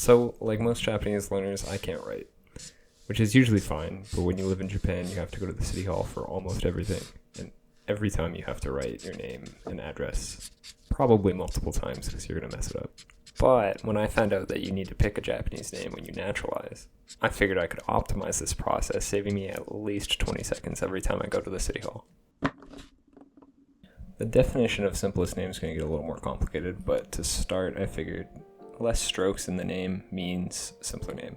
So, like most Japanese learners, I can't write, which is usually fine, but when you live in Japan, you have to go to the city hall for almost everything, and every time you have to write your name and address, probably multiple times because you're going to mess it up. But when I found out that you need to pick a Japanese name when you naturalize, I figured I could optimize this process, saving me at least 20 seconds every time I go to the city hall. The definition of simplest name is going to get a little more complicated, but to start, I figured less strokes in the name means simpler name.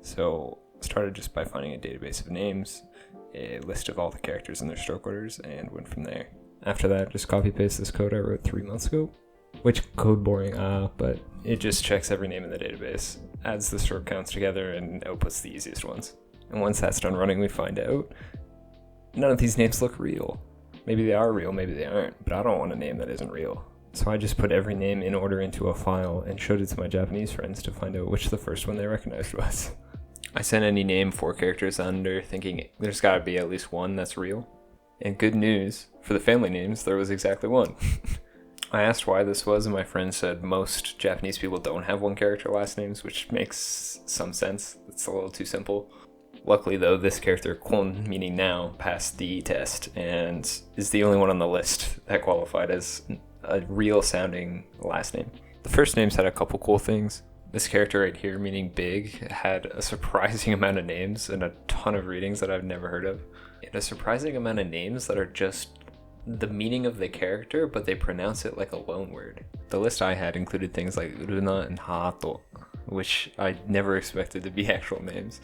So started just by finding a database of names, a list of all the characters in their stroke orders, and went from there. After that, just copy-paste this code I wrote 3 months ago. Which code boring, but it just checks every name in the database, adds the stroke counts together, and outputs the easiest ones. And once that's done running, we find out none of these names look real. Maybe they are real, maybe they aren't, but I don't want a name that isn't real. So I just put every name in order into a file and showed it to my Japanese friends to find out which the first one they recognized was. I sent any name 4 characters under, thinking there's gotta be at least one that's real. And good news, for the family names, there was exactly one. I asked why this was, and my friend said most Japanese people don't have one character last names, which makes some sense. It's a little too simple. Luckily though, this character, Kon, meaning now, passed the test, and is the only one on the list that qualified as a real sounding last name. The first names had a couple cool things. This character right here, meaning big, had a surprising amount of names and a ton of readings that I've never heard of. And a surprising amount of names that are just the meaning of the character, but they pronounce it like a loan word. The list I had included things like Runa and Hato, which I never expected to be actual names.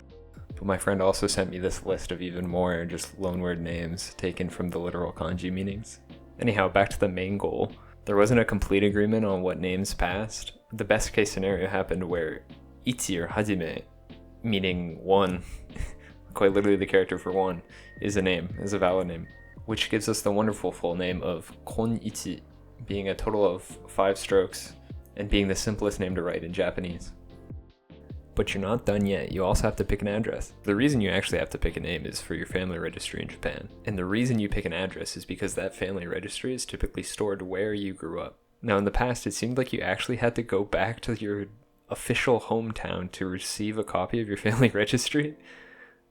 But my friend also sent me this list of even more just loanword names taken from the literal kanji meanings. Anyhow, back to the main goal. There wasn't a complete agreement on what names passed. The best case scenario happened where Ichi or Hajime, meaning one, quite literally the character for one, is a valid name, which gives us the wonderful full name of Kon-ichi, being a total of 5 strokes and being the simplest name to write in Japanese. But you're not done yet, you also have to pick an address. The reason you actually have to pick a name is for your family registry in Japan. And the reason you pick an address is because that family registry is typically stored where you grew up. Now in the past, it seemed like you actually had to go back to your official hometown to receive a copy of your family registry,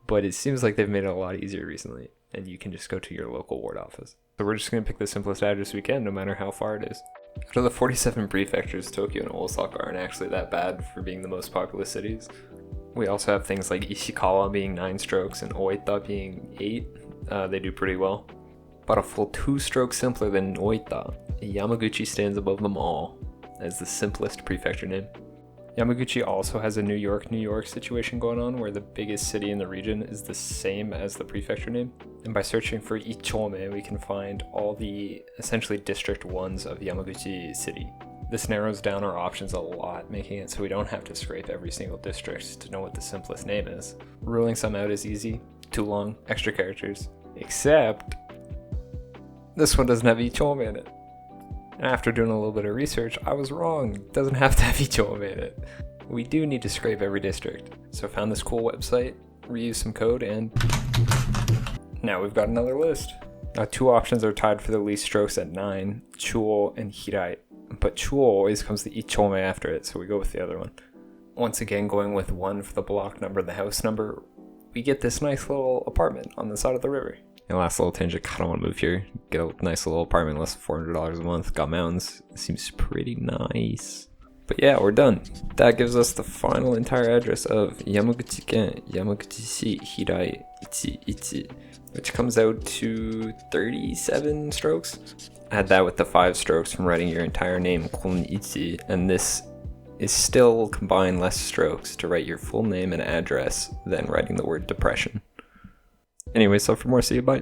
but it seems like they've made it a lot easier recently, and you can just go to your local ward office. So we're just going to pick the simplest address we can, no matter how far it is. Out of the 47 prefectures, Tokyo and Osaka aren't actually that bad for being the most populous cities. We also have things like Ishikawa being 9 strokes and Oita being 8. They do pretty well. But a full 2 strokes simpler than Oita, Yamaguchi stands above them all as the simplest prefecture name. Yamaguchi also has a New York situation going on where the biggest city in the region is the same as the prefecture name. And by searching for Ichome, we can find all the essentially district 1s of Yamaguchi City. This narrows down our options a lot, making it so we don't have to scrape every single district to know what the simplest name is. Ruling some out is easy, too long, extra characters. Except, this one doesn't have Ichome in it. And after doing a little bit of research, I was wrong. It doesn't have to have Ichome in it. We do need to scrape every district. So I found this cool website, reused some code, and now we've got another list. Now 2 options are tied for the least strokes at 9, Chuo and Hirai. But Chuo always comes the Ichome after it, so we go with the other one. Once again, going with 1 for the block number and the house number, we get this nice little apartment on the side of the river. And last little tangent, I don't want to move here. Get a nice little apartment, less than $400 a month. Got mountains. Seems pretty nice. But yeah, we're done. That gives us the final entire address of Yamaguchi-ken, Yamaguchi-shi, Hirai, Ichi, which comes out to 37 strokes. Add that with the 5 strokes from writing your entire name, Kon-ichi, and this is still combined less strokes to write your full name and address than writing the word depression. Anyway, so for more, see you, bye.